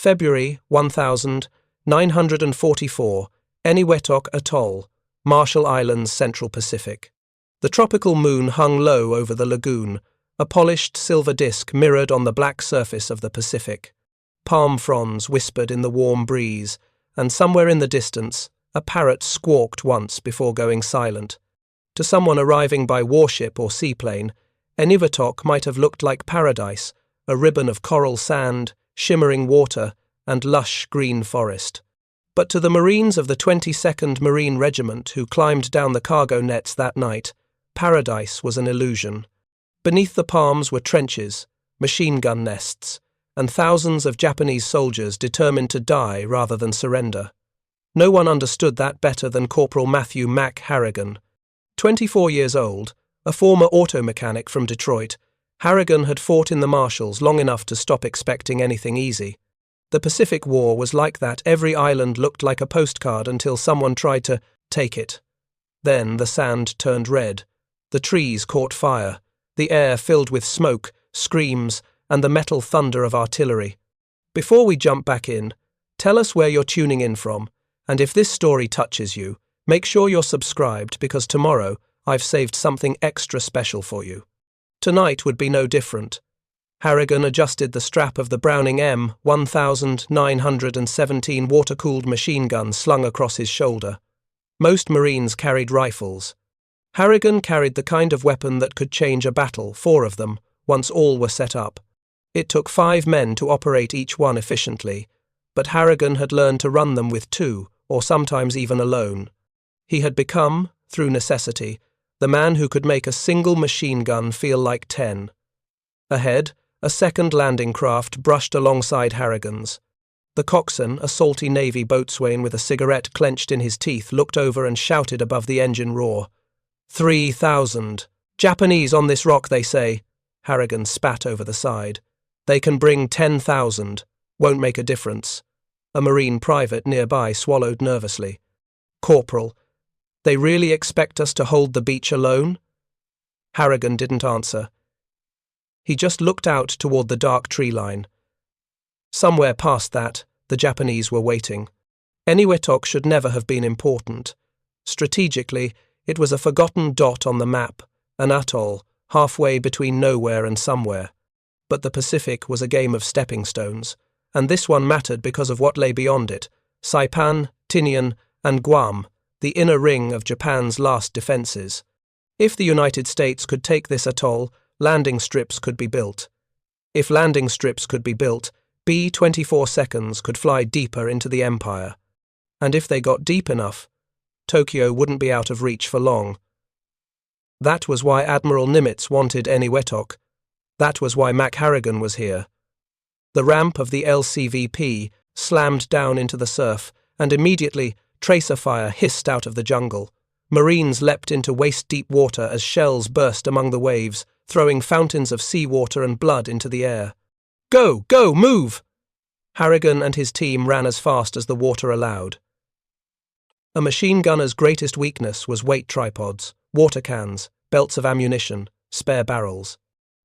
February 1944, Eniwetok Atoll, Marshall Islands, Central Pacific. The tropical moon hung low over the lagoon, a polished silver disk mirrored on the black surface of the Pacific. Palm fronds whispered in the warm breeze, and somewhere in the distance, a parrot squawked once before going silent. To someone arriving by warship or seaplane, Eniwetok might have looked like paradise, a ribbon of coral sand, shimmering water, and lush green forest. But to the Marines of the 22nd Marine Regiment who climbed down the cargo nets that night, paradise was an illusion. Beneath the palms were trenches, machine gun nests, and thousands of Japanese soldiers determined to die rather than surrender. No one understood that better than Corporal Matthew Mack Harrigan. 24 years old, a former auto mechanic from Detroit, Harrigan had fought in the Marshalls long enough to stop expecting anything easy. The Pacific War was like that. Every island looked like a postcard until someone tried to take it. Then the sand turned red. The trees caught fire. The air filled with smoke, screams, and the metal thunder of artillery. Before we jump back in, tell us where you're tuning in from, and if this story touches you, make sure you're subscribed because tomorrow I've saved something extra special for you. Tonight would be no different. Harrigan adjusted the strap of the Browning M1917 water-cooled machine gun slung across his shoulder. Most Marines carried rifles. Harrigan carried the kind of weapon that could change a battle, 4 of them, once all were set up. It took 5 men to operate each one efficiently, but Harrigan had learned to run them with 2, or sometimes even alone. He had become, through necessity, the man who could make a single machine gun feel like 10. Ahead, a second landing craft brushed alongside Harrigan's. The coxswain, a salty Navy boatswain with a cigarette clenched in his teeth, looked over and shouted above the engine roar. 3,000. Japanese on this rock, they say. Harrigan spat over the side. They can bring 10,000. Won't make a difference. A Marine private nearby swallowed nervously. Corporal, they really expect us to hold the beach alone? Harrigan didn't answer. He just looked out toward the dark tree line. Somewhere past that, the Japanese were waiting. Eniwetok should never have been important. Strategically, it was a forgotten dot on the map, an atoll, halfway between nowhere and somewhere. But the Pacific was a game of stepping stones, and this one mattered because of what lay beyond it: Saipan, Tinian, and Guam, the inner ring of Japan's last defenses. If the United States could take this atoll, landing strips could be built. If landing strips could be built, B-24 seconds could fly deeper into the empire. And if they got deep enough, Tokyo wouldn't be out of reach for long. That was why Admiral Nimitz wanted Eniwetok. That was why Mack Harrigan was here. The ramp of the LCVP slammed down into the surf, and immediately tracer fire hissed out of the jungle. Marines leapt into waist-deep water as shells burst among the waves, throwing fountains of seawater and blood into the air. Go! Go! Move! Harrigan and his team ran as fast as the water allowed. A machine gunner's greatest weakness was weight tripods, water cans, belts of ammunition, spare barrels.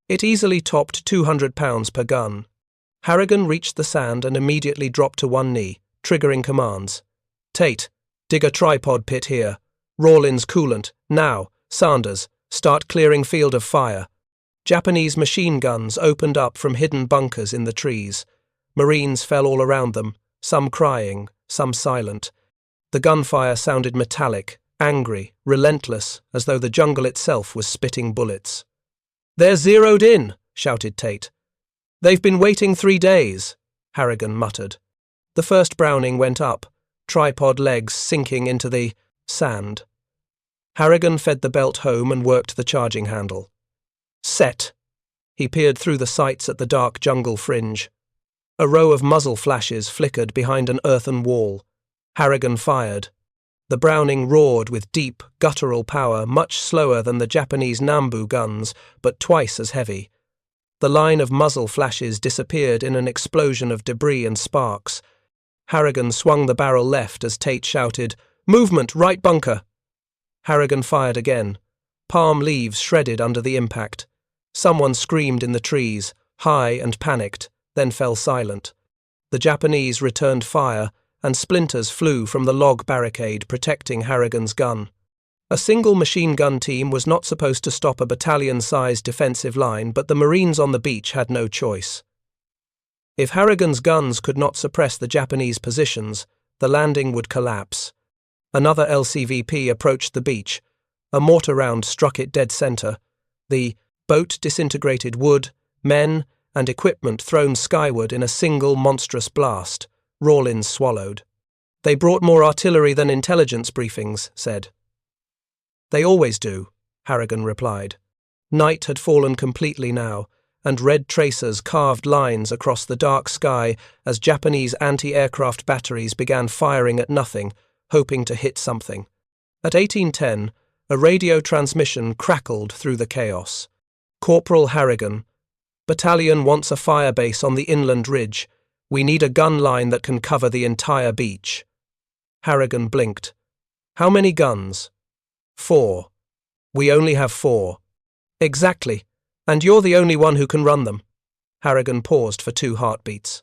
It easily topped 200 pounds per gun. Harrigan reached the sand and immediately dropped to one knee, triggering commands. Tate, dig a tripod pit here. Rawlins coolant, now. Sanders, start clearing field of fire. Japanese machine guns opened up from hidden bunkers in the trees. Marines fell all around them, some crying, some silent. The gunfire sounded metallic, angry, relentless, as though the jungle itself was spitting bullets. They're zeroed in, shouted Tate. They've been waiting 3 days, Harrigan muttered. The first Browning went up, tripod legs sinking into the sand. Harrigan fed the belt home and worked the charging handle. Set. He peered through the sights at the dark jungle fringe. A row of muzzle flashes flickered behind an earthen wall. Harrigan fired. The Browning roared with deep, guttural power, much slower than the Japanese Nambu guns, but twice as heavy. The line of muzzle flashes disappeared in an explosion of debris and sparks. Harrigan swung the barrel left as Tate shouted, "Movement, right bunker!" Harrigan fired again. Palm leaves shredded under the impact. Someone screamed in the trees, high and panicked, then fell silent. The Japanese returned fire, and splinters flew from the log barricade protecting Harrigan's gun. A single machine gun team was not supposed to stop a battalion-sized defensive line, but the Marines on the beach had no choice. If Harrigan's guns could not suppress the Japanese positions, the landing would collapse. Another LCVP approached the beach. A mortar round struck it dead center. The boat disintegrated wood, men, and equipment thrown skyward in a single monstrous blast. Rawlins swallowed. "They brought more artillery than intelligence briefings," said. "They always do," Harrigan replied. Night had fallen completely now, and red tracers carved lines across the dark sky as Japanese anti-aircraft batteries began firing at nothing, hoping to hit something. At 18:10, a radio transmission crackled through the chaos. "Corporal Harrigan, Battalion wants a fire base on the inland ridge. We need a gun line that can cover the entire beach." Harrigan blinked. "How many guns?" "4. We only have 4. "Exactly. And you're the only one who can run them." Harrigan paused for 2 heartbeats.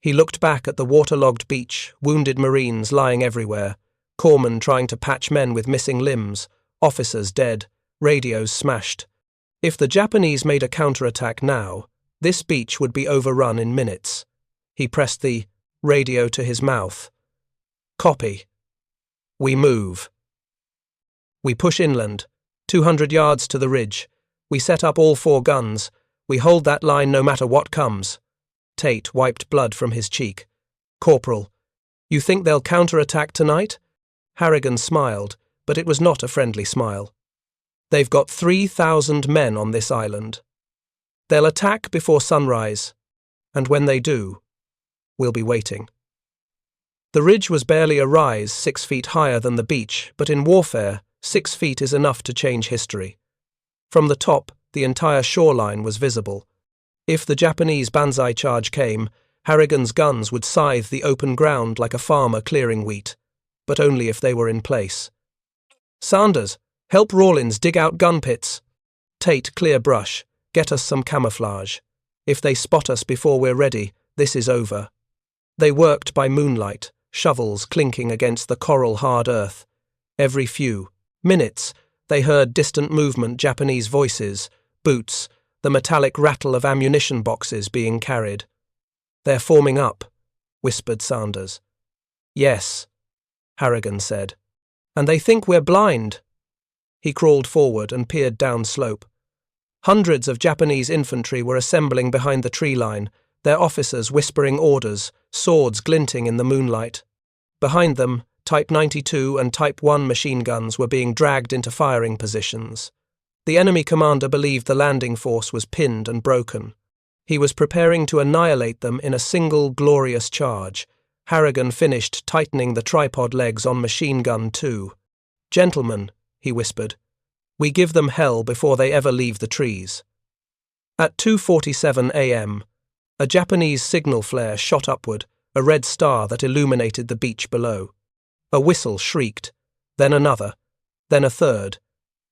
He looked back at the waterlogged beach, wounded Marines lying everywhere, corpsmen trying to patch men with missing limbs, officers dead, radios smashed. If the Japanese made a counterattack now, this beach would be overrun in minutes. He pressed the radio to his mouth. "Copy. We move. We push inland, 200 yards to the ridge. We set up all 4 guns. We hold that line no matter what comes." Tate wiped blood from his cheek. "Corporal, you think they'll counterattack tonight?" Harrigan smiled, but it was not a friendly smile. "They've got 3,000 men on this island. They'll attack before sunrise, and when they do, we'll be waiting." The ridge was barely a rise 6 feet higher than the beach, but in warfare, 6 feet is enough to change history. From the top, the entire shoreline was visible. If the Japanese banzai charge came, Harrigan's guns would scythe the open ground like a farmer clearing wheat, but only if they were in place. "Sanders, help Rawlins dig out gun pits." "Tate, clear brush. Get us some camouflage. If they spot us before we're ready, this is over." They worked by moonlight, shovels clinking against the coral-hard earth. Every few minutes, they heard distant movement, Japanese voices, boots, the metallic rattle of ammunition boxes being carried. "They're forming up," whispered Sanders. "Yes," Harrigan said. "And they think we're blind." He crawled forward and peered down slope. Hundreds of Japanese infantry were assembling behind the tree line, their officers whispering orders, swords glinting in the moonlight. Behind them, Type 92 and Type 1 machine guns were being dragged into firing positions. The enemy commander believed the landing force was pinned and broken. He was preparing to annihilate them in a single glorious charge. Harrigan finished tightening the tripod legs on machine gun 2. "Gentlemen," he whispered, "we give them hell before they ever leave the trees." At 2:47 a.m., a Japanese signal flare shot upward, a red star that illuminated the beach below. A whistle shrieked, then another, then a third.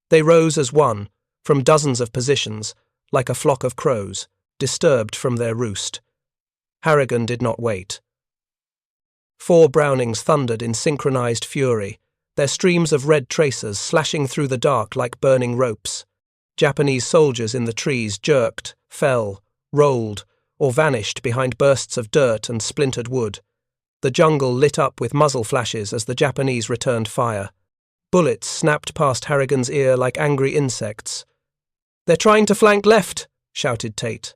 They rose as one, from dozens of positions, like a flock of crows, disturbed from their roost. Harrigan did not wait. 4 Brownings thundered in synchronized fury, their streams of red tracers slashing through the dark like burning ropes. Japanese soldiers in the trees jerked, fell, rolled, or vanished behind bursts of dirt and splintered wood. The jungle lit up with muzzle flashes as the Japanese returned fire. Bullets snapped past Harrigan's ear like angry insects. "They're trying to flank left," shouted Tate.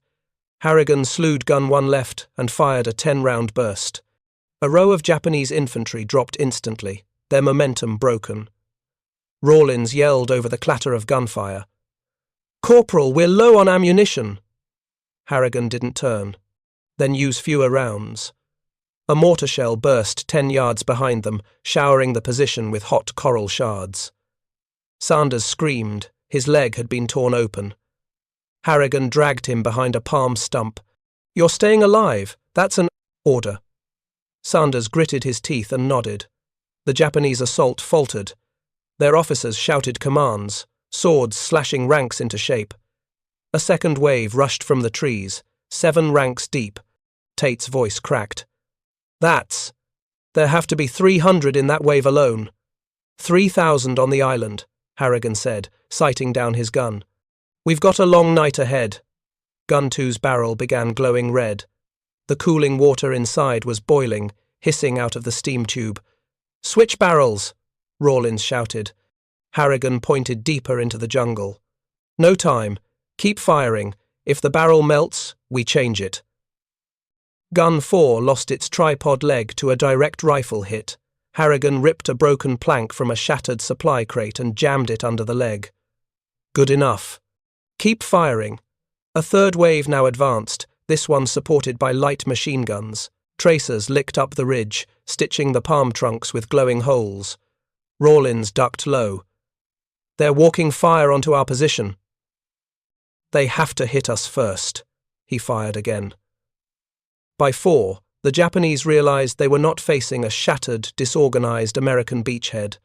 Harrigan slewed gun 1 left and fired a 10-round burst. A row of Japanese infantry dropped instantly, their momentum broken. Rawlins yelled over the clatter of gunfire. "Corporal, we're low on ammunition." Harrigan didn't turn. "Then use fewer rounds." A mortar shell burst 10 yards behind them, showering the position with hot coral shards. Sanders screamed. His leg had been torn open. Harrigan dragged him behind a palm stump. "You're staying alive. That's an order." Sanders gritted his teeth and nodded. The Japanese assault faltered. Their officers shouted commands, swords slashing ranks into shape. A second wave rushed from the trees, 7 ranks deep. Tate's voice cracked. There have to be 300 in that wave alone. 3,000 on the island, Harrigan said, sighting down his gun. We've got a long night ahead. Gun 2's barrel began glowing red. The cooling water inside was boiling, hissing out of the steam tube. Switch barrels, Rawlins shouted. Harrigan pointed deeper into the jungle. No time. Keep firing. If the barrel melts, we change it. Gun 4 lost its tripod leg to a direct rifle hit. Harrigan ripped a broken plank from a shattered supply crate and jammed it under the leg. Good enough. Keep firing. A third wave now advanced, this one supported by light machine guns. Tracers licked up the ridge, stitching the palm trunks with glowing holes. Rawlins ducked low. They're walking fire onto our position. They have to hit us first. He fired again. By 4, the Japanese realized they were not facing a shattered, disorganized American beachhead.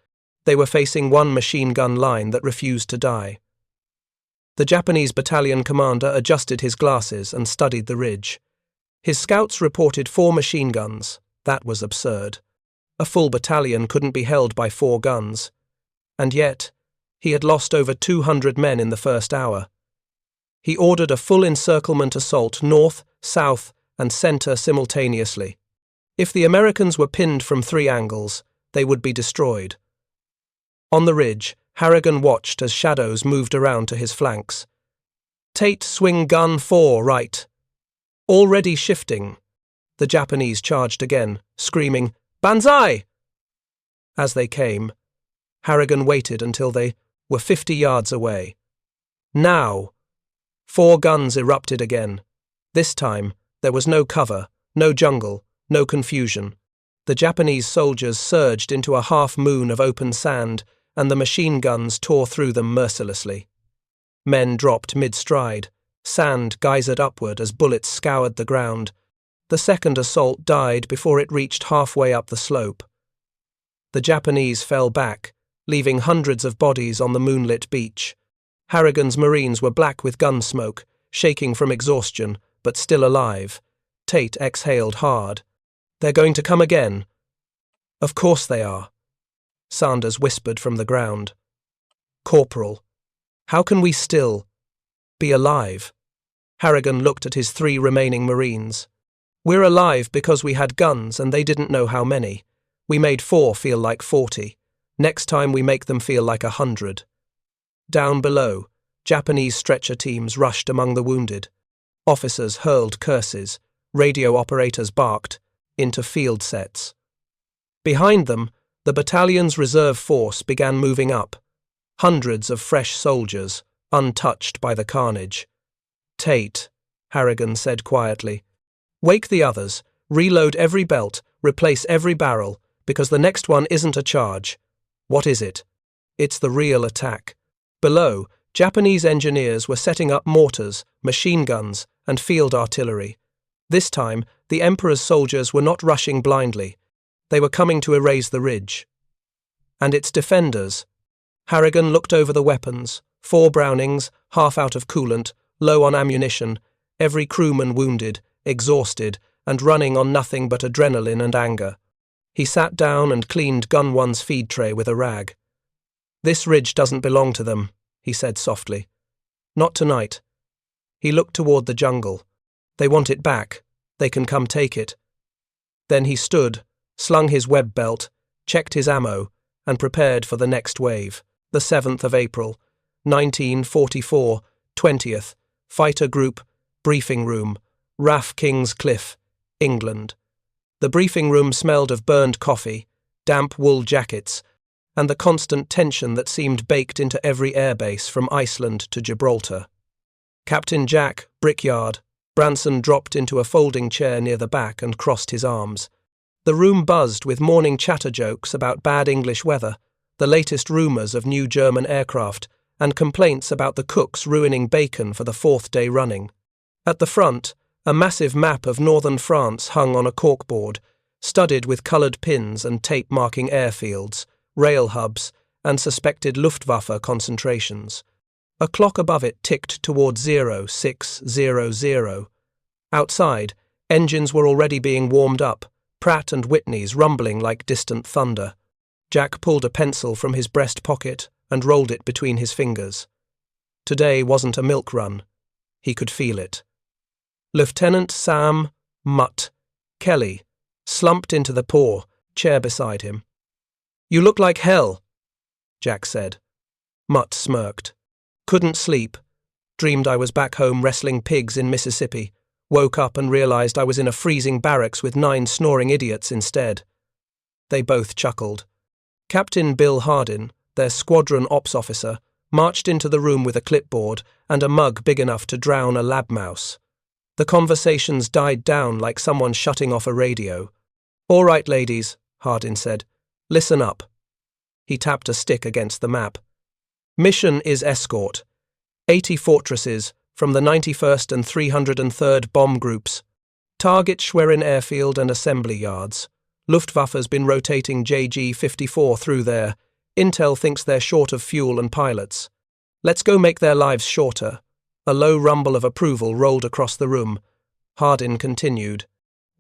They were facing one machine gun line that refused to die. The Japanese battalion commander adjusted his glasses and studied the ridge. His scouts reported 4 machine guns. That was absurd. A full battalion couldn't be held by 4 guns. And yet, he had lost over 200 men in the first hour. He ordered a full encirclement assault north, south, and center simultaneously. If the Americans were pinned from 3 angles, they would be destroyed. On the ridge, Harrigan watched as shadows moved around to his flanks. Tate, swing gun 4 right. Already shifting. The Japanese charged again, screaming, Banzai! As they came, Harrigan waited until they were 50 yards away. Now! 4 guns erupted again. This time, there was no cover, no jungle, no confusion. The Japanese soldiers surged into a half-moon of open sand, and the machine guns tore through them mercilessly. Men dropped mid-stride. Sand geysered upward as bullets scoured the ground. The second assault died before it reached halfway up the slope. The Japanese fell back, leaving hundreds of bodies on the moonlit beach. Harrigan's Marines were black with gun smoke, shaking from exhaustion, but still alive. Tate exhaled hard. They're going to come again. Of course they are. Sanders whispered from the ground. Corporal, how can we still be alive? Harrigan looked at his 3 remaining Marines. We're alive because we had guns and they didn't know how many. We made 4 feel like 40. Next time we make them feel like 100. Down below, Japanese stretcher teams rushed among the wounded. Officers hurled curses, radio operators barked, into field sets. Behind them, the battalion's reserve force began moving up. Hundreds of fresh soldiers, untouched by the carnage. Tate, Harrigan said quietly, wake the others, reload every belt, replace every barrel, because the next one isn't a charge. What is it? It's the real attack. Below, Japanese engineers were setting up mortars, machine guns, and field artillery. This time, the Emperor's soldiers were not rushing blindly. They were coming to erase the ridge. And its defenders. Harrigan looked over the weapons, 4 Brownings, half out of coolant, low on ammunition, every crewman wounded, exhausted, and running on nothing but adrenaline and anger. He sat down and cleaned Gun 1's feed tray with a rag. This ridge doesn't belong to them, he said softly. Not tonight. He looked toward the jungle. They want it back. They can come take it. Then he stood, slung his web belt, checked his ammo, and prepared for the next wave. The 7th of April, 1944, 20th, Fighter Group, Briefing Room, RAF King's Cliff, England. The briefing room smelled of burned coffee, damp wool jackets, and the constant tension that seemed baked into every airbase from Iceland to Gibraltar. Captain Jack, Brickyard, Branson dropped into a folding chair near the back and crossed his arms. The room buzzed with morning chatter jokes about bad English weather, the latest rumours of new German aircraft, and complaints about the cooks ruining bacon for the 4th day running. At the front, a massive map of northern France hung on a corkboard, studded with coloured pins and tape marking airfields, rail hubs, and suspected Luftwaffe concentrations. A clock above it ticked toward 0600. Outside, engines were already being warmed up, Pratt and Whitney's rumbling like distant thunder. Jack pulled a pencil from his breast pocket and rolled it between his fingers. Today wasn't a milk run. He could feel it. Lieutenant Sam Mutt Kelly slumped into the chair beside him. "You look like hell," Jack said. Mutt smirked. "Couldn't sleep. Dreamed I was back home wrestling pigs in Mississippi. Woke up and realized I was in a freezing barracks with 9 snoring idiots instead." They both chuckled. Captain Bill Hardin, their squadron ops officer, marched into the room with a clipboard and a mug big enough to drown a lab mouse. The conversations died down like someone shutting off a radio. "All right, ladies," Hardin said. "Listen up." He tapped a stick against the map. "Mission is escort. 80 fortresses from the 91st and 303rd bomb groups. Target Schwerin airfield and assembly yards. Luftwaffe's been rotating JG-54 through there. Intel thinks they're short of fuel and pilots. Let's go make their lives shorter." A low rumble of approval rolled across the room. Hardin continued.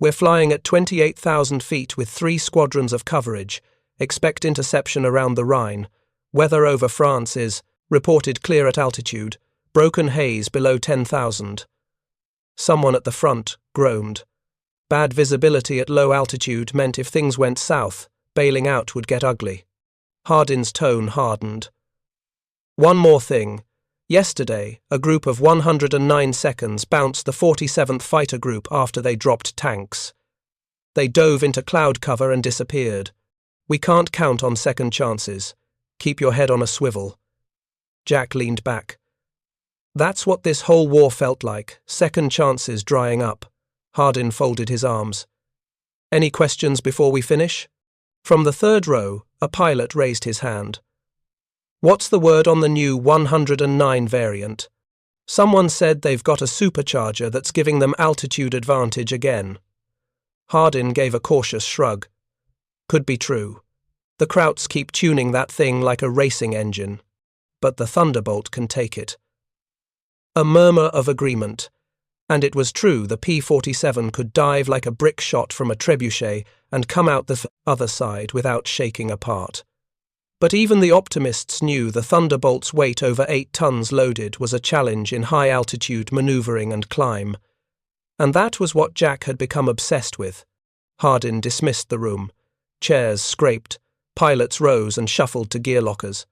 "We're flying at 28,000 feet with 3 squadrons of coverage. Expect interception around the Rhine. Weather over France is reported clear at altitude. Broken haze below 10,000. Someone at the front groaned. Bad visibility at low altitude meant if things went south, bailing out would get ugly. Hardin's tone hardened. "One more thing. Yesterday, a group of 109 seconds bounced the 47th Fighter Group after they dropped tanks. They dove into cloud cover and disappeared. We can't count on second chances. Keep your head on a swivel." Jack leaned back. "That's what this whole war felt like, second chances drying up." Hardin folded his arms. "Any questions before we finish?" From the third row, a pilot raised his hand. "What's the word on the new 109 variant? Someone said they've got a supercharger that's giving them altitude advantage again." Hardin gave a cautious shrug. "Could be true. The Krauts keep tuning that thing like a racing engine. But the Thunderbolt can take it." A murmur of agreement. And it was true, the P-47 could dive like a brick shot from a trebuchet and come out the other side without shaking apart. But even the optimists knew the Thunderbolt's weight over 8 tons loaded was a challenge in high-altitude maneuvering and climb. And that was what Jack had become obsessed with. Hardin dismissed the room. Chairs scraped. Pilots rose and shuffled to gear lockers.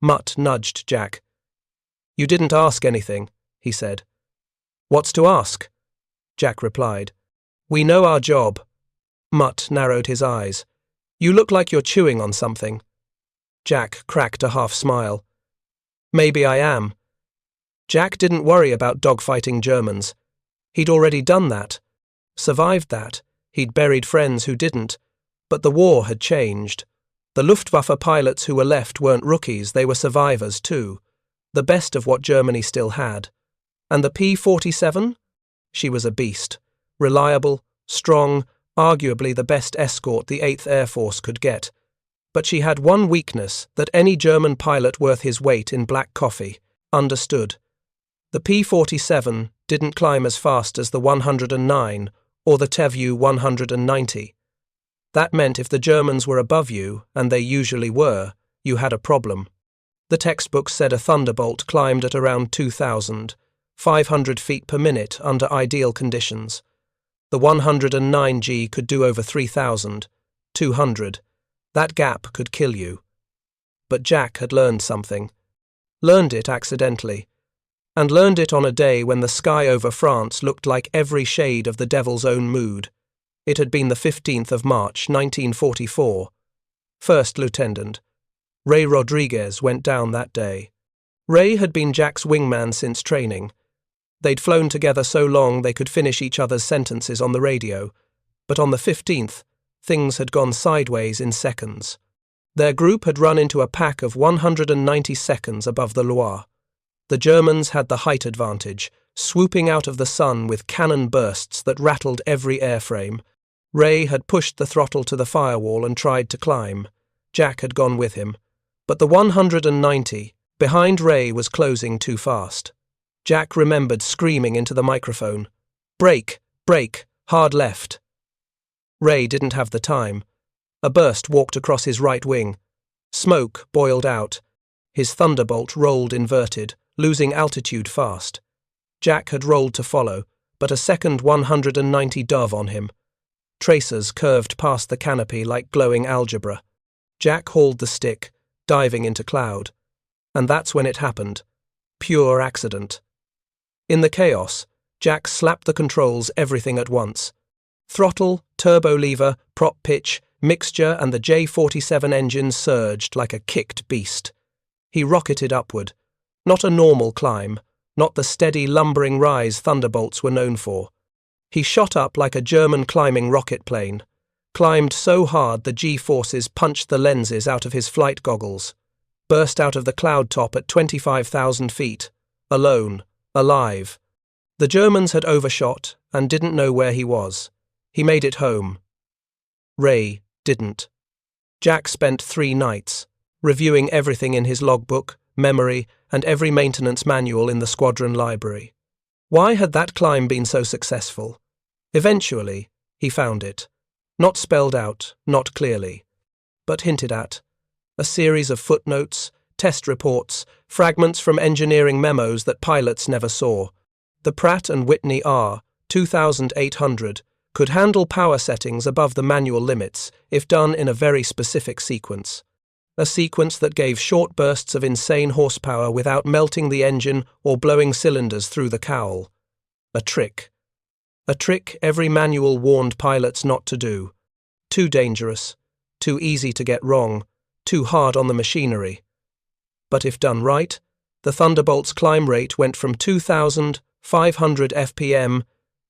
Mutt nudged Jack. "You didn't ask anything," he said. "What's to ask?" Jack replied. "We know our job." Mutt narrowed his eyes. "You look like you're chewing on something." Jack cracked a half smile. "Maybe I am." Jack didn't worry about dogfighting Germans. He'd already done that. Survived that. He'd buried friends who didn't. But the war had changed. The Luftwaffe pilots who were left weren't rookies, they were survivors too. The best of what Germany still had. And the P-47? She was a beast. Reliable, strong, arguably the best escort the 8th Air Force could get. But she had one weakness that any German pilot worth his weight in black coffee understood. The P-47 didn't climb as fast as the 109 or the Tevu 190. That meant if the Germans were above you, and they usually were, you had a problem. The textbooks said a Thunderbolt climbed at around 2,500 feet per minute under ideal conditions. The 109G could do over 3,200. That gap could kill you. But Jack had learned something. Learned it accidentally. And learned it on a day when the sky over France looked like every shade of the devil's own mood. It had been the 15th of March, 1944. First Lieutenant Ray Rodriguez went down that day. Ray had been Jack's wingman since training. They'd flown together so long they could finish each other's sentences on the radio. But on the 15th, things had gone sideways in seconds. Their group had run into a pack of 190 seconds above the Loire. The Germans had the height advantage, swooping out of the sun with cannon bursts that rattled every airframe. Ray had pushed the throttle to the firewall and tried to climb. Jack had gone with him. But the 190, behind Ray, was closing too fast. Jack remembered screaming into the microphone, "Brake! Brake! Hard left!" Ray didn't have the time. A burst walked across his right wing. Smoke boiled out. His thunderbolt rolled inverted, losing altitude fast. Jack had rolled to follow, but a second 190 dove on him. Tracers curved past the canopy like glowing algebra. Jack hauled the stick, diving into cloud. And that's when it happened. Pure accident. In the chaos, Jack slapped the controls everything at once. Throttle, turbo lever, prop pitch, mixture and the J-47 engine surged like a kicked beast. He rocketed upward. Not a normal climb, not the steady lumbering rise thunderbolts were known for. He shot up like a German climbing rocket plane, climbed so hard the G-forces punched the lenses out of his flight goggles, burst out of the cloud top at 25,000 feet, alone, alive. The Germans had overshot and didn't know where he was. He made it home. Ray didn't. Jack spent 3 nights, reviewing everything in his logbook, memory, and every maintenance manual in the squadron library. Why had that climb been so successful? Eventually, he found it. Not spelled out, not clearly, but hinted at. A series of footnotes, test reports, fragments from engineering memos that pilots never saw. The Pratt & Whitney R2800 could handle power settings above the manual limits if done in a very specific sequence. A sequence that gave short bursts of insane horsepower without melting the engine or blowing cylinders through the cowl. A trick. A trick every manual warned pilots not to do. Too dangerous, too easy to get wrong, too hard on the machinery. But if done right, the Thunderbolt's climb rate went from 2,500 FPM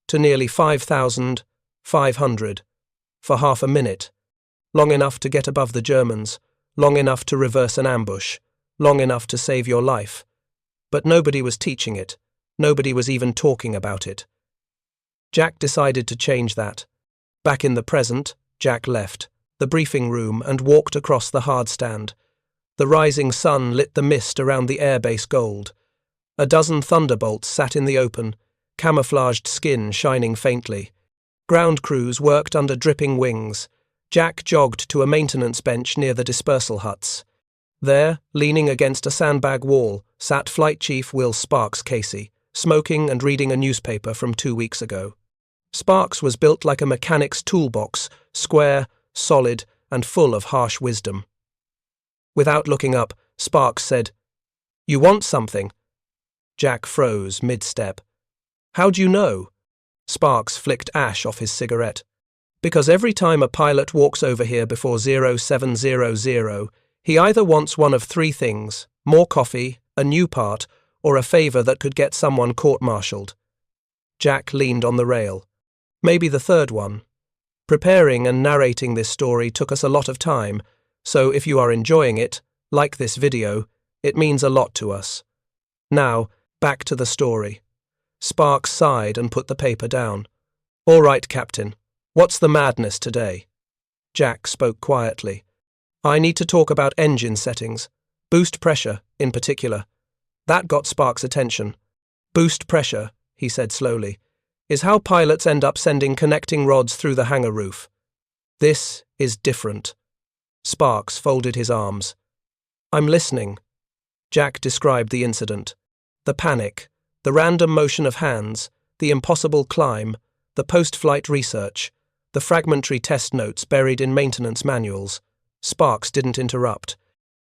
to nearly 5,500 for half a minute, long enough to get above the Germans, long enough to reverse an ambush, long enough to save your life. But nobody was teaching it, nobody was even talking about it. Jack decided to change that. Back in the present, Jack left the briefing room and walked across the hardstand. The rising sun lit the mist around the airbase gold. A dozen Thunderbolts sat in the open, camouflaged skin shining faintly. Ground crews worked under dripping wings. Jack jogged to a maintenance bench near the dispersal huts. There, leaning against a sandbag wall, sat Flight Chief Will Sparks Casey, smoking and reading a newspaper from 2 weeks ago. Sparks was built like a mechanic's toolbox, square, solid, and full of harsh wisdom. Without looking up, Sparks said, "You want something?" Jack froze mid-step. "How'd you know?" Sparks flicked ash off his cigarette. "Because every time a pilot walks over here before 0700, he either wants one of 3 things, more coffee, a new part, or a favor that could get someone court-martialed." Jack leaned on the rail. "Maybe the third one. Preparing and narrating this story took us a lot of time, so if you are enjoying it, like this video, it means a lot to us. Now, back to the story." Sparks sighed and put the paper down. "All right, Captain. What's the madness today?" Jack spoke quietly. "I need to talk about engine settings. Boost pressure, in particular." That got Sparks' attention. "Boost pressure," he said slowly, "is how pilots end up sending connecting rods through the hangar roof. This is different." Sparks folded his arms. "I'm listening." Jack described the incident. The panic, the random motion of hands, the impossible climb, the post-flight research, the fragmentary test notes buried in maintenance manuals. Sparks didn't interrupt.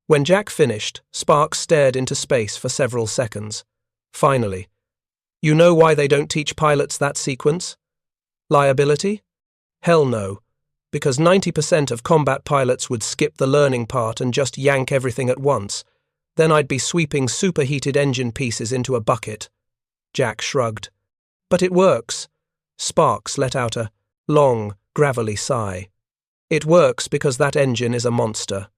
When Jack finished, Sparks stared into space for several seconds. Finally, "You know why they don't teach pilots that sequence? Liability? Hell no, because 90% of combat pilots would skip the learning part and just yank everything at once. Then I'd be sweeping superheated engine pieces into a bucket." Jack shrugged. "But it works." Sparks let out a long, gravelly sigh. "It works because that engine is a monster.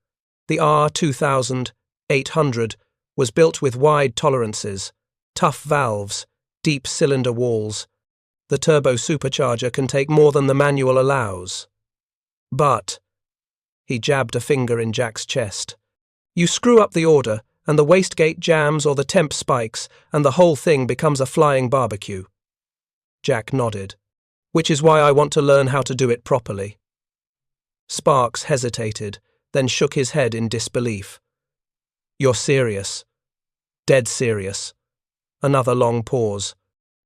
The R2800 was built with wide tolerances, tough valves, deep cylinder walls. The turbo supercharger can take more than the manual allows. But," he jabbed a finger in Jack's chest, "you screw up the order, and the wastegate jams or the temp spikes, and the whole thing becomes a flying barbecue." Jack nodded. "Which is why I want to learn how to do it properly." Sparks hesitated, then shook his head in disbelief. "You're serious." "Dead serious." Another long pause.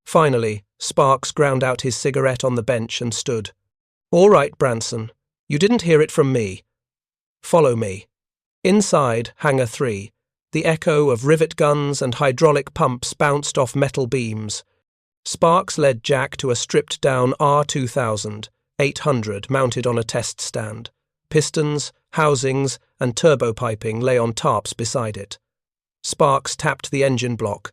Finally, Sparks ground out his cigarette on the bench and stood. "All right, Branson. You didn't hear it from me. Follow me." Inside, Hangar 3, the echo of rivet guns and hydraulic pumps bounced off metal beams. Sparks led Jack to a stripped-down R2000, 800 mounted on a test stand. Pistons, housings, and turbopiping lay on tarps beside it. Sparks tapped the engine block.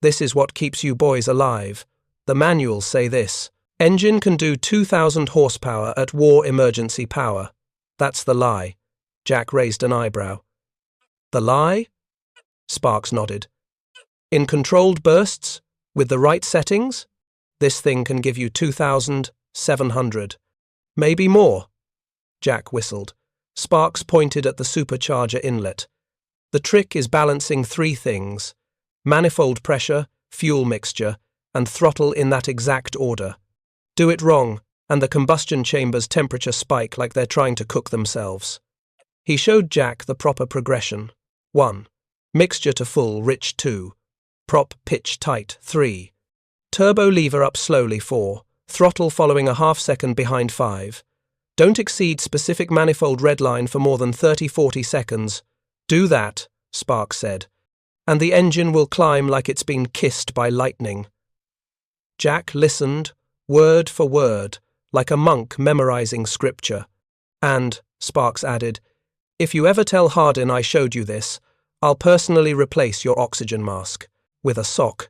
"This is what keeps you boys alive. The manuals say this. Engine can do 2,000 horsepower at war emergency power. That's the lie." Jack raised an eyebrow. "The lie?" Sparks nodded. "In controlled bursts, with the right settings, this thing can give you 2,700. Maybe more." Jack whistled. Sparks pointed at the supercharger inlet. "The trick is balancing three things: manifold pressure, fuel mixture, and throttle in that exact order. Do it wrong, and the combustion chamber's temperature spike like they're trying to cook themselves." He showed Jack the proper progression. 1. Mixture to full, rich 2. Prop pitch tight 3. Turbo lever up slowly 4. Throttle following a half-second behind 5. Don't exceed specific manifold redline for more than 30-40 seconds. "Do that," Sparks said, "and the engine will climb like it's been kissed by lightning." Jack listened, word for word, like a monk memorizing scripture. "And," Sparks added, "if you ever tell Hardin I showed you this, I'll personally replace your oxygen mask with a sock."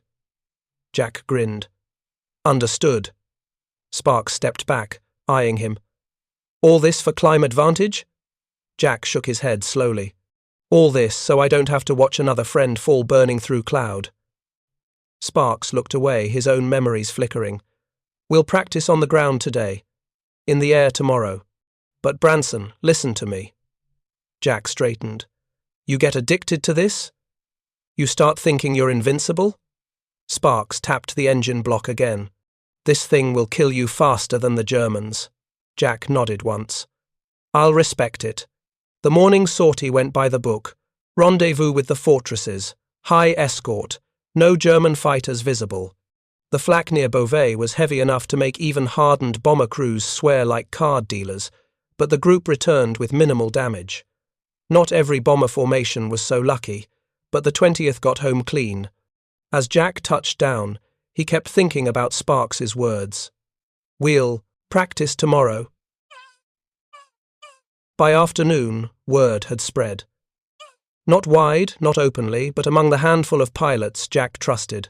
Jack grinned. "Understood." Sparks stepped back, eyeing him. "All this for climb advantage?" Jack shook his head slowly. "All this so I don't have to watch another friend fall burning through cloud." Sparks looked away, his own memories flickering. "We'll practice on the ground today. In the air tomorrow. But Branson, listen to me." Jack straightened. "You get addicted to this? You start thinking you're invincible?" Sparks tapped the engine block again. "This thing will kill you faster than the Germans." Jack nodded once. "I'll respect it." The morning sortie went by the book. Rendezvous with the fortresses. High escort. No German fighters visible. The flak near Beauvais was heavy enough to make even hardened bomber crews swear like card dealers, but the group returned with minimal damage. Not every bomber formation was so lucky, but the 20th got home clean. As Jack touched down, he kept thinking about Sparks's words. "We'll practice tomorrow." By afternoon, word had spread. Not wide, not openly, but among the handful of pilots Jack trusted.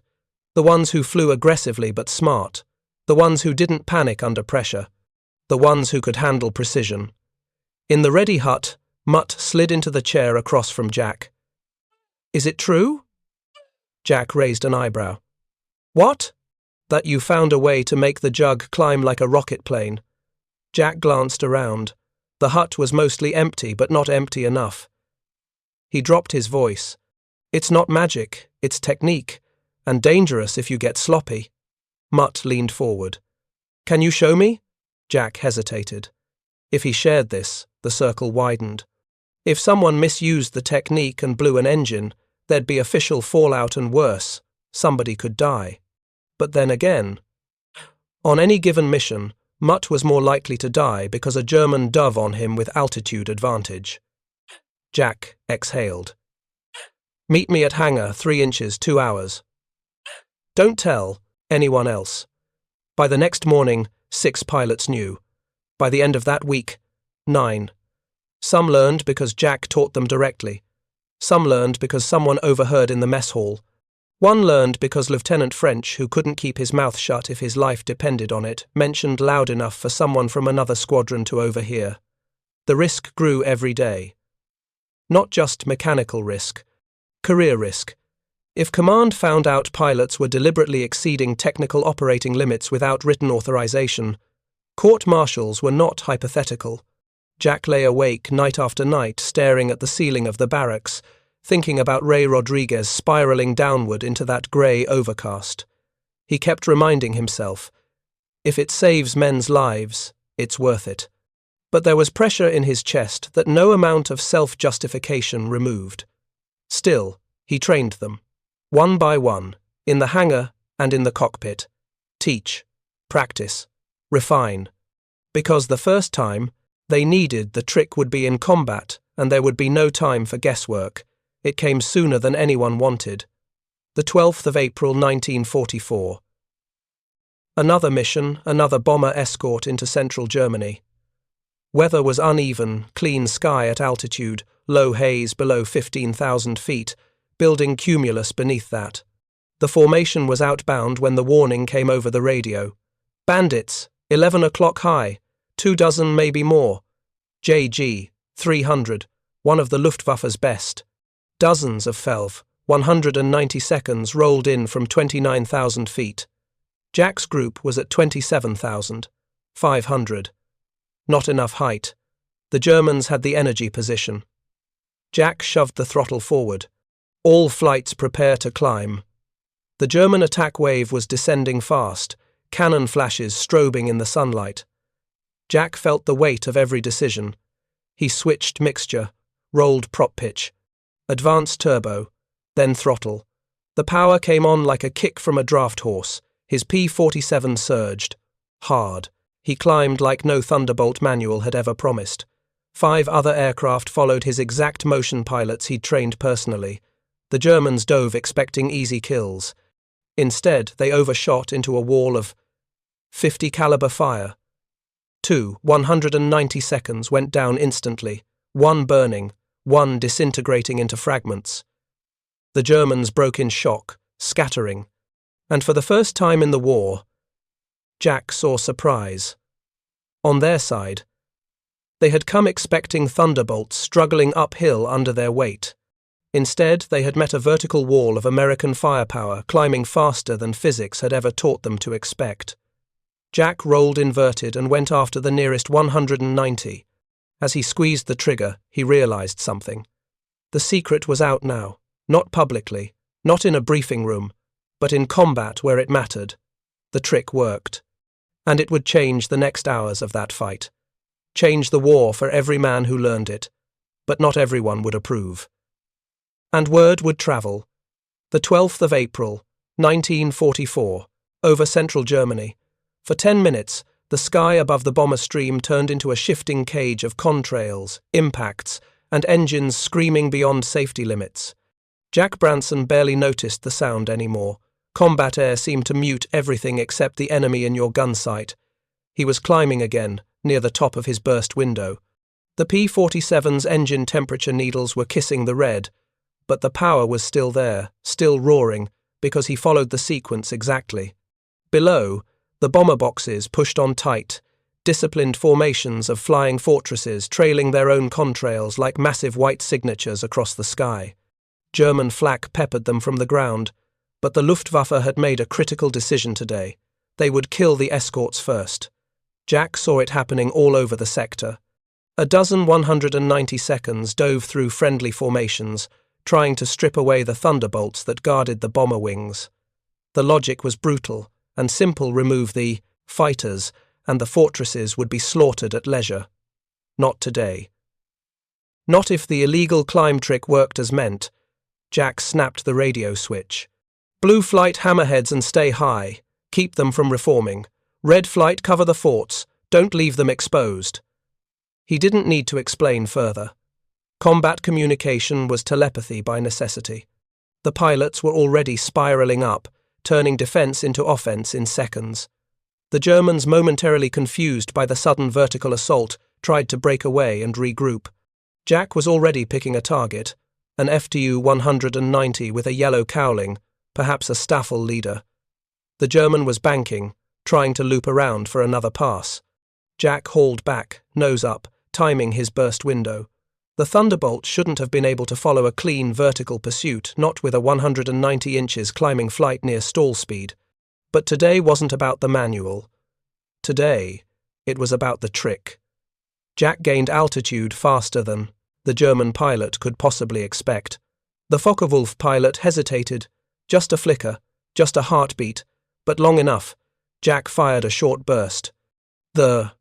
The ones who flew aggressively but smart. The ones who didn't panic under pressure. The ones who could handle precision. In the ready hut, Mutt slid into the chair across from Jack. "Is it true?" Jack raised an eyebrow. "What?" "That you found a way to make the jug climb like a rocket plane." Jack glanced around. The hut was mostly empty, but not empty enough. He dropped his voice. "It's not magic, it's technique, and dangerous if you get sloppy." Mutt leaned forward. "Can you show me?" Jack hesitated. If he shared this, the circle widened. If someone misused the technique and blew an engine, there'd be official fallout and worse. Somebody could die. But then again, on any given mission, Mutt was more likely to die because a German dove on him with altitude advantage. Jack exhaled. "Meet me at hangar 3 inches, 2 hours. Don't tell anyone else." By the next morning, 6 pilots knew. By the end of that week, 9. Some learned because Jack taught them directly. Some learned because someone overheard in the mess hall. One learned because Lieutenant French, who couldn't keep his mouth shut if his life depended on it, mentioned loud enough for someone from another squadron to overhear. The risk grew every day. Not just mechanical risk, career risk. If command found out pilots were deliberately exceeding technical operating limits without written authorization, court-martials were not hypothetical. Jack lay awake night after night, staring at the ceiling of the barracks, thinking about Ray Rodriguez spiraling downward into that grey overcast. He kept reminding himself, if it saves men's lives, it's worth it. But there was pressure in his chest that no amount of self-justification removed. Still, he trained them, one by one, in the hangar and in the cockpit. Teach, practice, refine. Because the first time, they needed the trick would be in combat and there would be no time for guesswork. It came sooner than anyone wanted. The 12th of April 1944. Another mission, another bomber escort into central Germany. Weather was uneven, clean sky at altitude, low haze below 15,000 feet, building cumulus beneath that. The formation was outbound when the warning came over the radio. Bandits, 11 o'clock high, 24, maybe more. JG, 300, one of the Luftwaffe's best. Dozens of Felv, 192nds rolled in from 29,000 feet. Jack's group was at 27,500. Not enough height. The Germans had the energy position. Jack shoved the throttle forward. All flights prepare to climb. The German attack wave was descending fast, cannon flashes strobing in the sunlight. Jack felt the weight of every decision. He switched mixture, rolled prop pitch, advanced turbo, then throttle. The power came on like a kick from a draft horse. His P-47 surged. Hard. He climbed like no Thunderbolt manual had ever promised. 5 other aircraft followed his exact motion pilots he'd trained personally. The Germans dove expecting easy kills. Instead, they overshot into a wall of 50 caliber fire. 2 190 seconds went down instantly, 1 burning, 1 disintegrating into fragments. The Germans broke in shock, scattering. And for the first time in the war, Jack saw surprise. On their side, they had come expecting thunderbolts struggling uphill under their weight. Instead, they had met a vertical wall of American firepower climbing faster than physics had ever taught them to expect. Jack rolled inverted and went after the nearest 190. As he squeezed the trigger, he realized something. The secret was out now, not publicly, not in a briefing room, but in combat where it mattered. The trick worked. And it would change the next hours of that fight. Change the war for every man who learned it. But not everyone would approve. And word would travel. The 12th of April, 1944, over central Germany. For 10 minutes, the sky above the bomber stream turned into a shifting cage of contrails, impacts, and engines screaming beyond safety limits. Jack Branson barely noticed the sound anymore. Combat air seemed to mute everything except the enemy in your gun sight. He was climbing again, near the top of his burst window. The P-47's engine temperature needles were kissing the red, but the power was still there, still roaring, because he followed the sequence exactly. Below, the bomber boxes pushed on tight, disciplined formations of flying fortresses trailing their own contrails like massive white signatures across the sky. German flak peppered them from the ground, but the Luftwaffe had made a critical decision today. They would kill the escorts first. Jack saw it happening all over the sector. A dozen 190 dove through friendly formations, trying to strip away the thunderbolts that guarded the bomber wings. The logic was brutal and simple: remove the fighters, and the fortresses would be slaughtered at leisure. Not today. Not if the illegal climb trick worked as meant. Jack snapped the radio switch. Blue flight, hammerheads and stay high. Keep them from reforming. Red flight, cover the forts. Don't leave them exposed. He didn't need to explain further. Combat communication was telepathy by necessity. The pilots were already spiraling up, turning defense into offense in seconds. The Germans, momentarily confused by the sudden vertical assault, tried to break away and regroup. Jack was already picking a target, an FTU 190 with a yellow cowling, perhaps a Staffel leader. The German was banking, trying to loop around for another pass. Jack hauled back, nose up, timing his burst window. The Thunderbolt shouldn't have been able to follow a clean vertical pursuit, not with a 190 inches climbing flight near stall speed. But today wasn't about the manual. Today, it was about the trick. Jack gained altitude faster than the German pilot could possibly expect. The Focke-Wulf pilot hesitated. Just a flicker, just a heartbeat, but long enough. Jack fired a short burst. The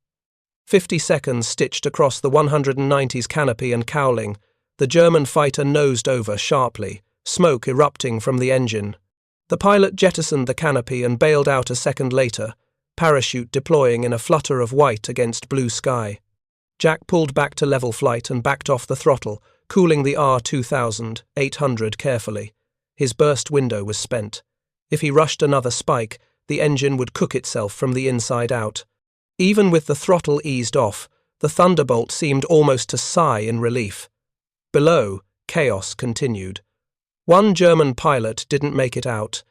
50 seconds stitched across the 190's canopy and cowling, the German fighter nosed over sharply, smoke erupting from the engine. The pilot jettisoned the canopy and bailed out a second later, parachute deploying in a flutter of white against blue sky. Jack pulled back to level flight and backed off the throttle, cooling the R-2800 carefully. His burst window was spent. If he rushed another spike, the engine would cook itself from the inside out. Even with the throttle eased off, the Thunderbolt seemed almost to sigh in relief. Below, chaos continued. One German pilot didn't make it out.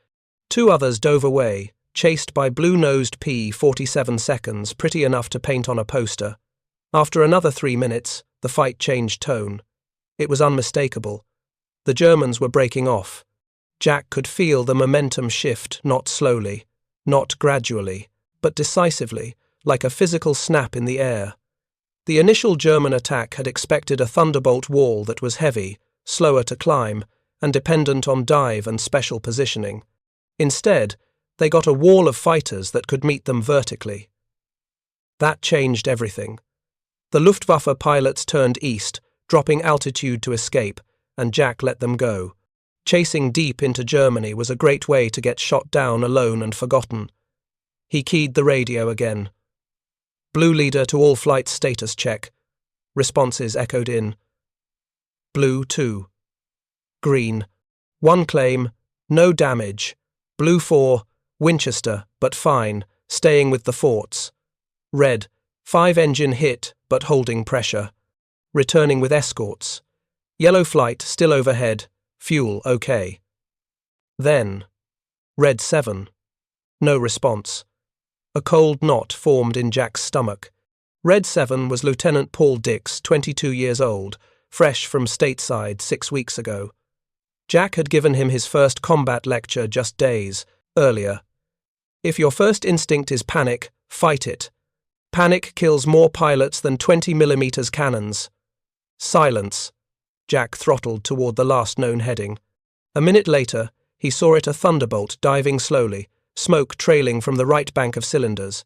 2 others dove away, chased by blue-nosed P-47 seconds, pretty enough to paint on a poster. After another 3 minutes, the fight changed tone. It was unmistakable. The Germans were breaking off. Jack could feel the momentum shift, not slowly, not gradually, but decisively, like a physical snap in the air. The initial German attack had expected a Thunderbolt wall that was heavy, slower to climb, and dependent on dive and special positioning. Instead, they got a wall of fighters that could meet them vertically. That changed everything. The Luftwaffe pilots turned east, dropping altitude to escape, and Jack let them go. Chasing deep into Germany was a great way to get shot down alone and forgotten. He keyed the radio again. Blue leader to all flight status check. Responses echoed in. Blue 2. Green. 1 claim, no damage. Blue 4, Winchester, but fine, staying with the forts. Red, 5 engine hit, but holding pressure. Returning with escorts. Yellow flight still overhead, fuel okay. Then, Red 7. No response. A cold knot formed in Jack's stomach. Red 7 was Lieutenant Paul Dix, 22 years old, fresh from stateside 6 weeks ago. Jack had given him his first combat lecture just days earlier. If your first instinct is panic, fight it. Panic kills more pilots than 20mm cannons. Silence. Jack throttled toward the last known heading. A minute later, he saw it, a Thunderbolt diving slowly, smoke trailing from the right bank of cylinders.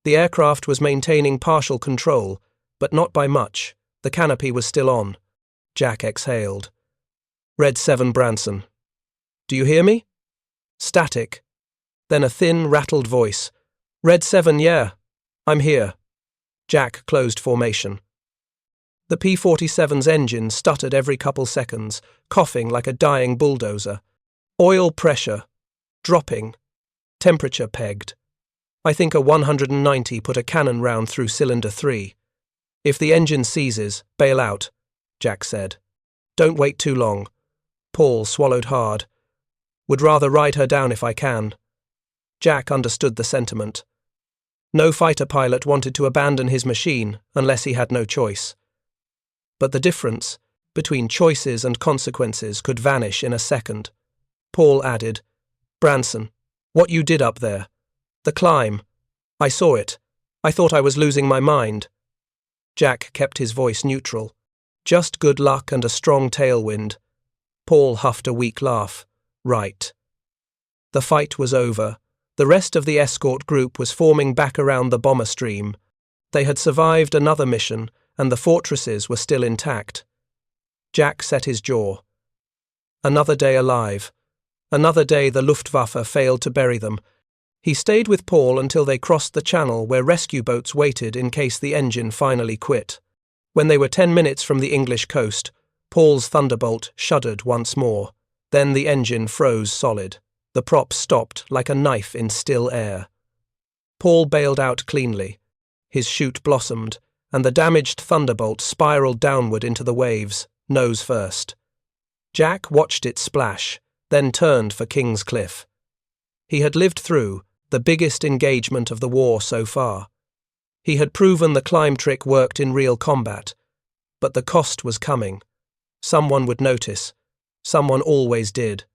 The aircraft was maintaining partial control, but not by much. The canopy was still on. Jack exhaled. Red 7 Branson. Do you hear me? Static. Then a thin, rattled voice. Red 7, yeah. I'm here. Jack closed formation. The P-47's engine stuttered every couple seconds, coughing like a dying bulldozer. Oil pressure. Dropping. Temperature pegged. I think a 190 put a cannon round through cylinder 3. If the engine seizes, bail out, Jack said. Don't wait too long. Paul swallowed hard. Would rather ride her down if I can. Jack understood the sentiment. No fighter pilot wanted to abandon his machine unless he had no choice. But the difference between choices and consequences could vanish in a second. Paul added, Branson, what you did up there. The climb. I saw it. I thought I was losing my mind. Jack kept his voice neutral. Just good luck and a strong tailwind. Paul huffed a weak laugh. Right. The fight was over. The rest of the escort group was forming back around the bomber stream. They had survived another mission, and the fortresses were still intact. Jack set his jaw. Another day alive. Another day the Luftwaffe failed to bury them. He stayed with Paul until they crossed the channel where rescue boats waited in case the engine finally quit. When they were 10 minutes from the English coast, Paul's Thunderbolt shuddered once more. Then the engine froze solid. The prop stopped like a knife in still air. Paul bailed out cleanly. His chute blossomed, and the damaged Thunderbolt spiraled downward into the waves, nose first. Jack watched it splash, then turned for King's Cliff. He had lived through the biggest engagement of the war so far. He had proven the climb trick worked in real combat, but the cost was coming. Someone would notice. Someone always did.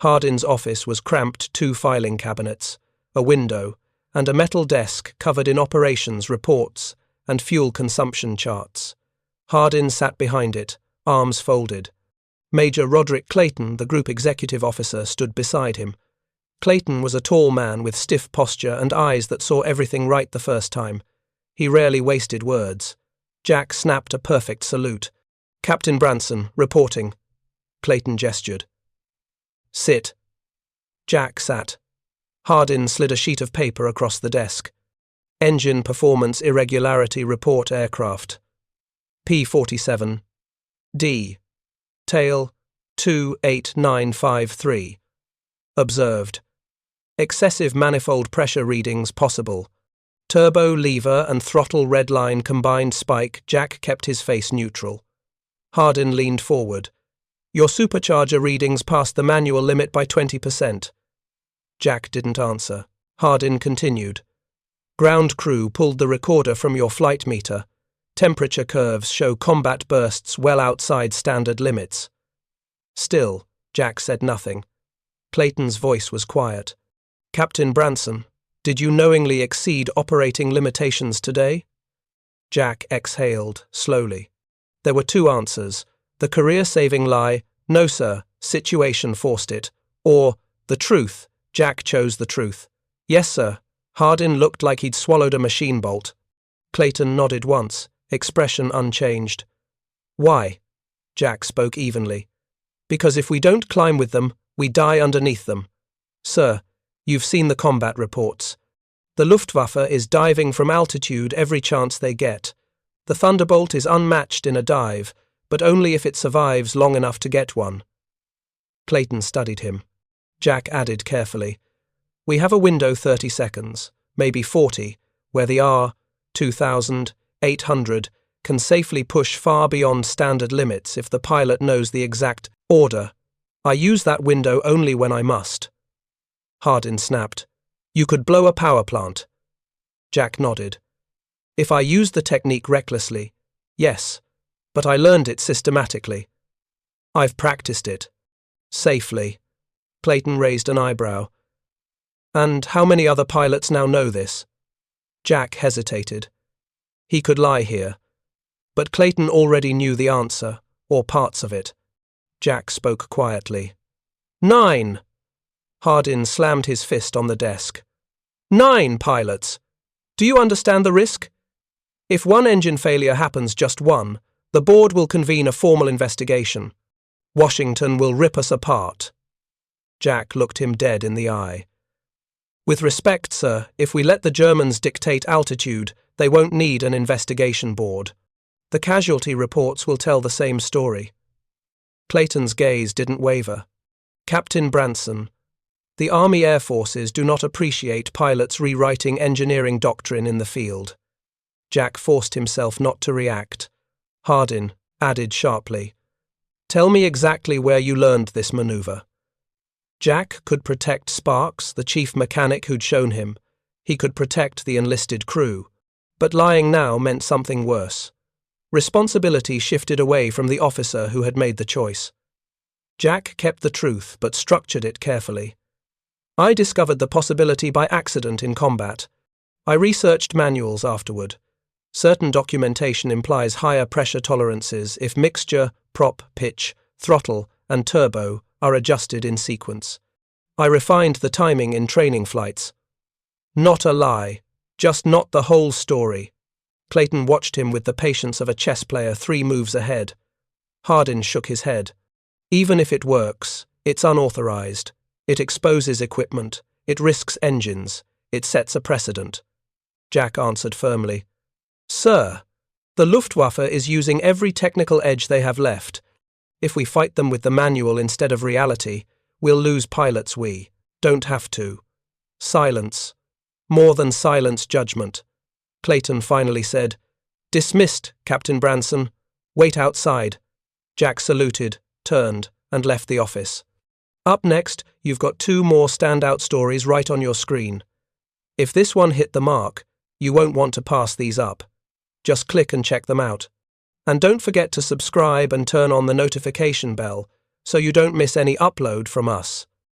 Hardin's office was cramped 2 filing cabinets, a window, and a metal desk covered in operations reports and fuel consumption charts. Hardin sat behind it, arms folded. Major Roderick Clayton, the group executive officer, stood beside him. Clayton was a tall man with stiff posture and eyes that saw everything right the first time. He rarely wasted words. Jack snapped a perfect salute. "Captain Branson, reporting." Clayton gestured. "Sit." Jack sat. Hardin slid a sheet of paper across the desk. "Engine performance irregularity report aircraft. P-47. D. Tail 28953. Observed. Excessive manifold pressure readings possible. Turbo, lever, and throttle redline combined spike." Jack kept his face neutral. Hardin leaned forward. "Your supercharger readings passed the manual limit by 20%. Jack didn't answer. Hardin continued. "Ground crew pulled the recorder from your flight meter. Temperature curves show combat bursts well outside standard limits." Still, Jack said nothing. Clayton's voice was quiet. "Captain Branson, did you knowingly exceed operating limitations today?" Jack exhaled, slowly. There were two answers. The career-saving lie, "No, sir, situation forced it," or the truth. Jack chose the truth. "Yes, sir." Hardin looked like he'd swallowed a machine bolt. Clayton nodded once, expression unchanged. "Why?" Jack spoke evenly. "Because if we don't climb with them, we die underneath them. Sir, you've seen the combat reports. The Luftwaffe is diving from altitude every chance they get. The Thunderbolt is unmatched in a dive, but only if it survives long enough to get one." Clayton studied him. Jack added carefully, "We have a window 30 seconds, maybe 40, where the R-2800 can safely push far beyond standard limits if the pilot knows the exact order. I use that window only when I must." Hardin snapped. "You could blow a power plant." Jack nodded. "If I used the technique recklessly, yes, but I learned it systematically. I've practiced it. Safely." Clayton raised an eyebrow. "And how many other pilots now know this?" Jack hesitated. He could lie here. But Clayton already knew the answer, or parts of it. Jack spoke quietly. 9! Hardin slammed his fist on the desk. 9 pilots! Do you understand the risk? If one engine failure happens, just one, the board will convene a formal investigation. Washington will rip us apart. Jack looked him dead in the eye. "With respect, sir, if we let the Germans dictate altitude, they won't need an investigation board. The casualty reports will tell the same story." Clayton's gaze didn't waver. "Captain Branson, the Army Air Forces do not appreciate pilots rewriting engineering doctrine in the field." Jack forced himself not to react. Hardin added sharply, "Tell me exactly where you learned this maneuver." Jack could protect Sparks, the chief mechanic who'd shown him. He could protect the enlisted crew. But lying now meant something worse. Responsibility shifted away from the officer who had made the choice. Jack kept the truth, but structured it carefully. "I discovered the possibility by accident in combat. I researched manuals afterward. Certain documentation implies higher pressure tolerances if mixture, prop, pitch, throttle, and turbo are adjusted in sequence. I refined the timing in training flights." Not a lie, just not the whole story. Clayton watched him with the patience of a chess player 3 moves ahead. Hardin shook his head. "Even if it works, it's unauthorized. It exposes equipment. It risks engines. It sets a precedent." Jack answered firmly. "Sir, the Luftwaffe is using every technical edge they have left. If we fight them with the manual instead of reality, we'll lose pilots we don't have to. Silence. More than silence, judgment." Clayton finally said, "Dismissed, Captain Branson. Wait outside." Jack saluted, turned, and left the office. "Up next, you've got 2 more standout stories right on your screen. If this one hit the mark, you won't want to pass these up. Just click and check them out. And don't forget to subscribe and turn on the notification bell so you don't miss any upload from us."